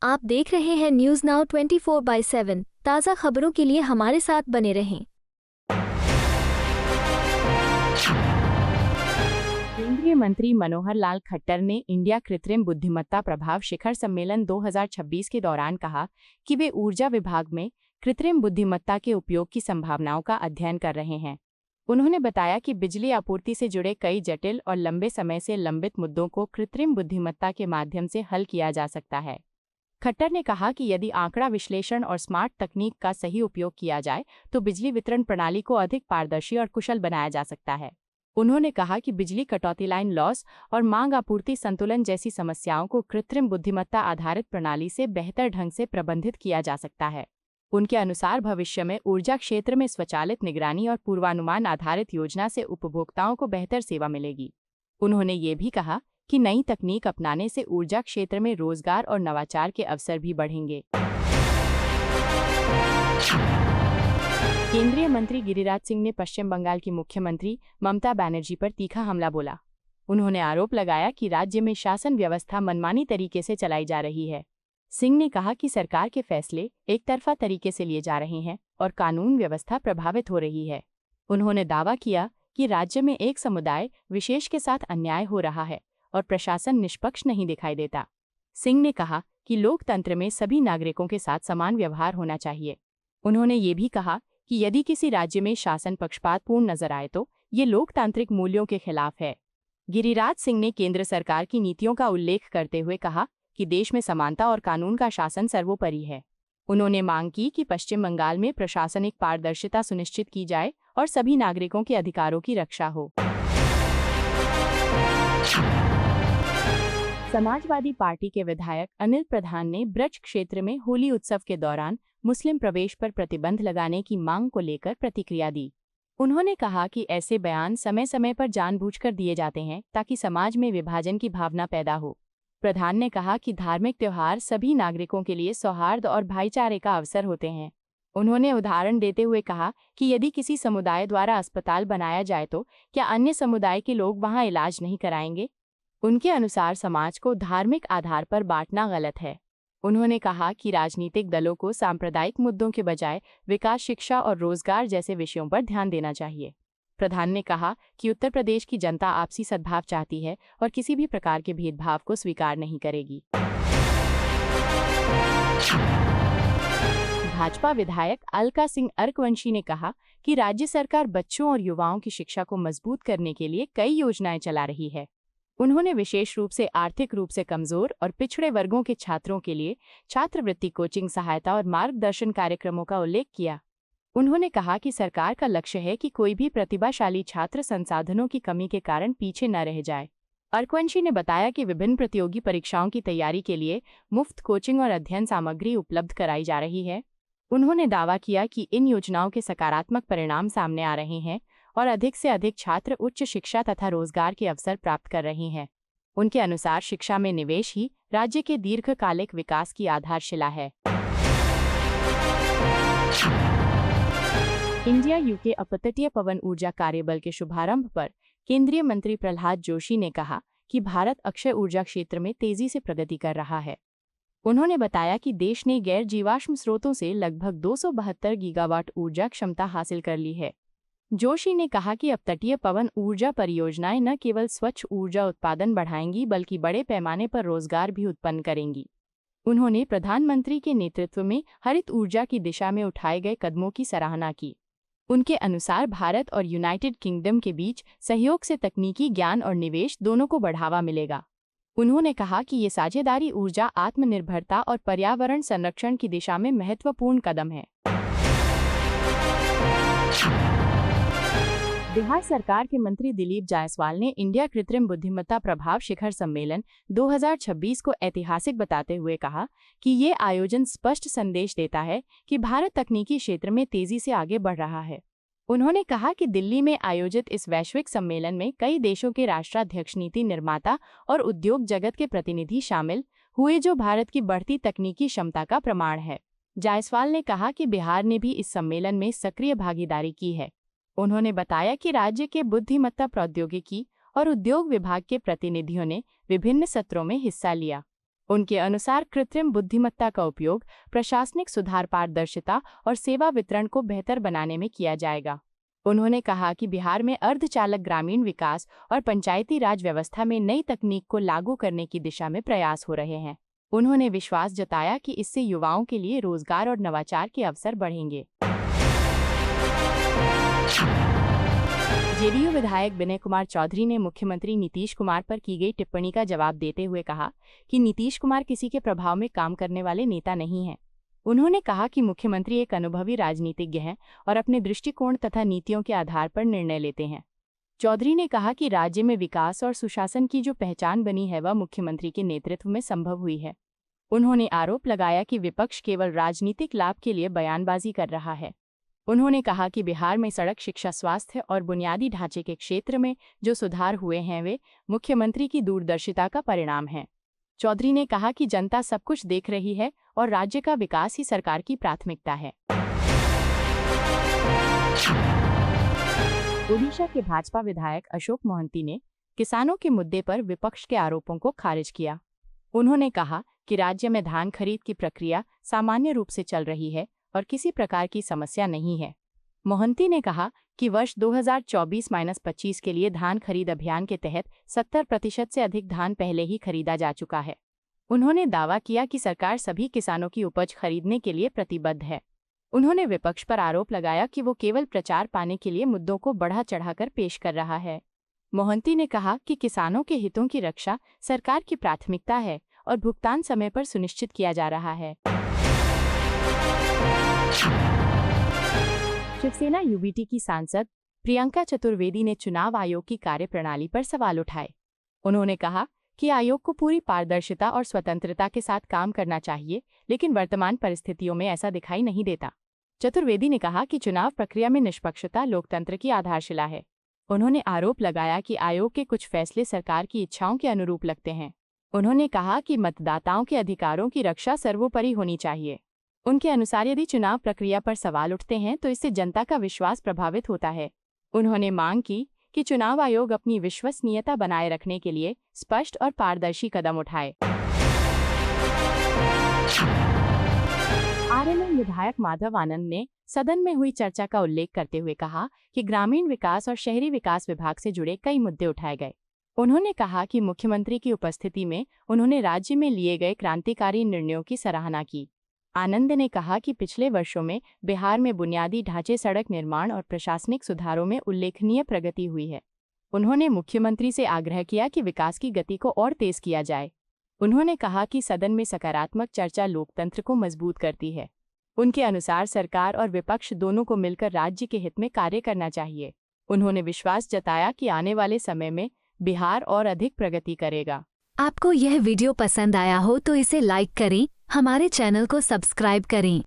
आप देख रहे हैं न्यूज़ नाउ 24/7 ताज़ा खबरों के लिए हमारे साथ बने रहें। केंद्रीय मंत्री मनोहर लाल खट्टर ने इंडिया कृत्रिम बुद्धिमत्ता प्रभाव शिखर सम्मेलन 2026 के दौरान कहा कि वे ऊर्जा विभाग में कृत्रिम बुद्धिमत्ता के उपयोग की संभावनाओं का अध्ययन कर रहे हैं। उन्होंने बताया कि बिजली आपूर्ति से जुड़े कई जटिल और लंबे समय से लंबित मुद्दों को कृत्रिम बुद्धिमत्ता के माध्यम से हल किया जा सकता है। खट्टर ने कहा कि यदि आंकड़ा विश्लेषण और स्मार्ट तकनीक का सही उपयोग किया जाए तो बिजली वितरण प्रणाली को अधिक पारदर्शी और कुशल बनाया जा सकता है। उन्होंने कहा कि बिजली कटौती, लाइन लॉस और मांग आपूर्ति संतुलन जैसी समस्याओं को कृत्रिम बुद्धिमत्ता आधारित प्रणाली से बेहतर ढंग से प्रबंधित किया जा सकता है। उनके अनुसार भविष्य में ऊर्जा क्षेत्र में स्वचालित निगरानी और पूर्वानुमान आधारित योजना से उपभोक्ताओं को बेहतर सेवा मिलेगी। उन्होंने ये भी कहा कि नई तकनीक अपनाने से ऊर्जा क्षेत्र में रोजगार और नवाचार के अवसर भी बढ़ेंगे। केंद्रीय मंत्री गिरिराज सिंह ने पश्चिम बंगाल की मुख्यमंत्री ममता बनर्जी पर तीखा हमला बोला। उन्होंने आरोप लगाया कि राज्य में शासन व्यवस्था मनमानी तरीके से चलाई जा रही है। सिंह ने कहा कि सरकार के फैसले एक तरफा तरीके से लिए जा रहे हैं और कानून व्यवस्था प्रभावित हो रही है। उन्होंने दावा किया कि राज्य में एक समुदाय विशेष के साथ अन्याय हो रहा है और प्रशासन निष्पक्ष नहीं दिखाई देता। सिंह ने कहा कि लोकतंत्र में सभी नागरिकों के साथ समान व्यवहार होना चाहिए। उन्होंने ये भी कहा कि यदि किसी राज्य में शासन पक्षपातपूर्ण नजर आए तो ये लोकतांत्रिक मूल्यों के खिलाफ है। गिरिराज सिंह ने केंद्र सरकार की नीतियों का उल्लेख करते हुए कहा कि देश में समानता और कानून का शासन सर्वोपरि है। उन्होंने मांग की कि पश्चिम बंगाल में प्रशासनिक पारदर्शिता सुनिश्चित की जाए और सभी नागरिकों के अधिकारों की रक्षा हो। समाजवादी पार्टी के विधायक अनिल प्रधान ने ब्रज क्षेत्र में होली उत्सव के दौरान मुस्लिम प्रवेश पर प्रतिबंध लगाने की मांग को लेकर प्रतिक्रिया दी। उन्होंने कहा कि ऐसे बयान समय समय पर जानबूझकर दिए जाते हैं ताकि समाज में विभाजन की भावना पैदा हो। प्रधान ने कहा कि धार्मिक त्योहार सभी नागरिकों के लिए सौहार्द और भाईचारे का अवसर होते हैं। उन्होंने उदाहरण देते हुए कहा कि यदि किसी समुदाय द्वारा अस्पताल बनाया जाए तो क्या अन्य समुदाय के लोग वहां इलाज नहीं कराएंगे? उनके अनुसार समाज को धार्मिक आधार पर बांटना गलत है। उन्होंने कहा कि राजनीतिक दलों को सांप्रदायिक मुद्दों के बजाय विकास, शिक्षा और रोजगार जैसे विषयों पर ध्यान देना चाहिए। प्रधान ने कहा कि उत्तर प्रदेश की जनता आपसी सद्भाव चाहती है और किसी भी प्रकार के भेदभाव को स्वीकार नहीं करेगी। भाजपा विधायक अलका सिंह अर्कवंशी ने कहा कि राज्य सरकार बच्चों और युवाओं की शिक्षा को मजबूत करने के लिए कई योजनाएं चला रही है। उन्होंने विशेष रूप से आर्थिक रूप से कमजोर और पिछड़े वर्गों के छात्रों के लिए छात्रवृत्ति, कोचिंग, सहायता और मार्गदर्शन कार्यक्रमों का उल्लेख किया। उन्होंने कहा कि सरकार का लक्ष्य है कि कोई भी प्रतिभाशाली छात्र संसाधनों की कमी के कारण पीछे न रह जाए। अर्कवंशी ने बताया कि विभिन्न प्रतियोगी परीक्षाओं की तैयारी के लिए मुफ्त कोचिंग और अध्ययन सामग्री उपलब्ध कराई जा रही है। उन्होंने दावा किया कि इन योजनाओं के सकारात्मक परिणाम सामने आ रहे हैं और अधिक से अधिक छात्र उच्च शिक्षा तथा रोजगार के अवसर प्राप्त कर रहे हैं। उनके अनुसार शिक्षा में निवेश ही राज्य के दीर्घकालिक विकास की आधारशिला है। इंडिया यूके अपतटीय पवन ऊर्जा कार्यबल के शुभारंभ पर केंद्रीय मंत्री प्रहलाद जोशी ने कहा कि भारत अक्षय ऊर्जा क्षेत्र में तेजी से प्रगति कर रहा है। उन्होंने बताया कि देश ने गैर जीवाश्म स्रोतों से लगभग 272 गीगावाट ऊर्जा क्षमता हासिल कर ली है। जोशी ने कहा कि अपतटीय पवन ऊर्जा परियोजनाएं न केवल स्वच्छ ऊर्जा उत्पादन बढ़ाएंगी बल्कि बड़े पैमाने पर रोजगार भी उत्पन्न करेंगी। उन्होंने प्रधानमंत्री के नेतृत्व में हरित ऊर्जा की दिशा में उठाए गए कदमों की सराहना की। उनके अनुसार भारत और यूनाइटेड किंगडम के बीच सहयोग से तकनीकी ज्ञान और निवेश दोनों को बढ़ावा मिलेगा। उन्होंने कहा कि ये साझेदारी ऊर्जा आत्मनिर्भरता और पर्यावरण संरक्षण की दिशा में महत्वपूर्ण कदम है। बिहार सरकार के मंत्री दिलीप जायसवाल ने इंडिया कृत्रिम बुद्धिमत्ता प्रभाव शिखर सम्मेलन 2026 को ऐतिहासिक बताते हुए कहा कि ये आयोजन स्पष्ट संदेश देता है कि भारत तकनीकी क्षेत्र में तेजी से आगे बढ़ रहा है। उन्होंने कहा कि दिल्ली में आयोजित इस वैश्विक सम्मेलन में कई देशों के राष्ट्राध्यक्ष, नीति निर्माता और उद्योग जगत के प्रतिनिधि शामिल हुए, जो भारत की बढ़ती तकनीकी क्षमता का प्रमाण है। जायसवाल ने कहा कि बिहार ने भी इस सम्मेलन में सक्रिय भागीदारी की है। उन्होंने बताया कि राज्य के बुद्धिमत्ता प्रौद्योगिकी और उद्योग विभाग के प्रतिनिधियों ने विभिन्न सत्रों में हिस्सा लिया। उनके अनुसार कृत्रिम बुद्धिमत्ता का उपयोग प्रशासनिक सुधार, पारदर्शिता और सेवा वितरण को बेहतर बनाने में किया जाएगा। उन्होंने कहा कि बिहार में अर्धचालक ग्रामीण विकास और पंचायती राज व्यवस्था में नई तकनीक को लागू करने की दिशा में प्रयास हो रहे हैं। उन्होंने विश्वास जताया कि इससे युवाओं के लिए रोजगार और नवाचार के अवसर बढ़ेंगे। जेडीयू विधायक विनय कुमार चौधरी ने मुख्यमंत्री नीतीश कुमार पर की गई टिप्पणी का जवाब देते हुए कहा कि नीतीश कुमार किसी के प्रभाव में काम करने वाले नेता नहीं हैं। उन्होंने कहा कि मुख्यमंत्री एक अनुभवी राजनीतिज्ञ हैं और अपने दृष्टिकोण तथा नीतियों के आधार पर निर्णय लेते हैं। चौधरी ने कहा कि राज्य में विकास और सुशासन की जो पहचान बनी है वह मुख्यमंत्री के नेतृत्व में संभव हुई है। उन्होंने आरोप लगाया कि विपक्ष केवल राजनीतिक लाभ के लिए बयानबाजी कर रहा है। उन्होंने कहा कि बिहार में सड़क, शिक्षा, स्वास्थ्य और बुनियादी ढांचे के क्षेत्र में जो सुधार हुए हैं वे मुख्यमंत्री की दूरदर्शिता का परिणाम हैं। चौधरी ने कहा कि जनता सब कुछ देख रही है और राज्य का विकास ही सरकार की प्राथमिकता है। ओडिशा के भाजपा विधायक अशोक मोहंती ने किसानों के मुद्दे पर विपक्ष के आरोपों को खारिज किया। उन्होंने कहा कि राज्य में धान खरीद की प्रक्रिया सामान्य रूप से चल रही है और किसी प्रकार की समस्या नहीं है। मोहंती ने कहा कि वर्ष 2024-25 के लिए धान खरीद अभियान के तहत 70% से अधिक धान पहले ही खरीदा जा चुका है। उन्होंने दावा किया कि सरकार सभी किसानों की उपज खरीदने के लिए प्रतिबद्ध है। उन्होंने विपक्ष पर आरोप लगाया कि वो केवल प्रचार पाने के लिए मुद्दों को बढ़ा चढ़ाकर पेश कर रहा है। मोहंती ने कहा कि किसानों के हितों की रक्षा सरकार की प्राथमिकता है और भुगतान समय पर सुनिश्चित किया जा रहा है। शिवसेना यूबीटी की सांसद प्रियंका चतुर्वेदी ने चुनाव आयोग की कार्यप्रणाली पर सवाल उठाए। उन्होंने कहा कि आयोग को पूरी पारदर्शिता और स्वतंत्रता के साथ काम करना चाहिए, लेकिन वर्तमान परिस्थितियों में ऐसा दिखाई नहीं देता। चतुर्वेदी ने कहा कि चुनाव प्रक्रिया में निष्पक्षता लोकतंत्र की आधारशिला है। उन्होंने आरोप लगाया कि आयोग के कुछ फैसले सरकार की इच्छाओं के अनुरूप लगते हैं। उन्होंने कहा कि मतदाताओं के अधिकारों की रक्षा सर्वोपरि होनी चाहिए। उनके अनुसार यदि चुनाव प्रक्रिया पर सवाल उठते हैं तो इससे जनता का विश्वास प्रभावित होता है। उन्होंने मांग की कि चुनाव आयोग अपनी विश्वसनीयता बनाए रखने के लिए स्पष्ट और पारदर्शी कदम उठाए। आरएलएल विधायक माधव आनंद ने सदन में हुई चर्चा का उल्लेख करते हुए कहा कि ग्रामीण विकास और शहरी विकास विभाग से जुड़े कई मुद्दे उठाए गए। उन्होंने कहा कि मुख्यमंत्री की उपस्थिति में उन्होंने राज्य में लिए गए क्रांतिकारी निर्णयों की सराहना की। आनंद ने कहा कि पिछले वर्षों में बिहार में बुनियादी ढांचे, सड़क निर्माण और प्रशासनिक सुधारों में उल्लेखनीय प्रगति हुई है। उन्होंने मुख्यमंत्री से आग्रह किया कि विकास की गति को और तेज किया जाए। उन्होंने कहा कि सदन में सकारात्मक चर्चा लोकतंत्र को मजबूत करती है। उनके अनुसार सरकार और विपक्ष दोनों को मिलकर राज्य के हित में कार्य करना चाहिए। उन्होंने विश्वास जताया कि आने वाले समय में बिहार और अधिक प्रगति करेगा। आपको यह वीडियो पसंद आया हो तो इसे लाइक करें, हमारे चैनल को सब्सक्राइब करें।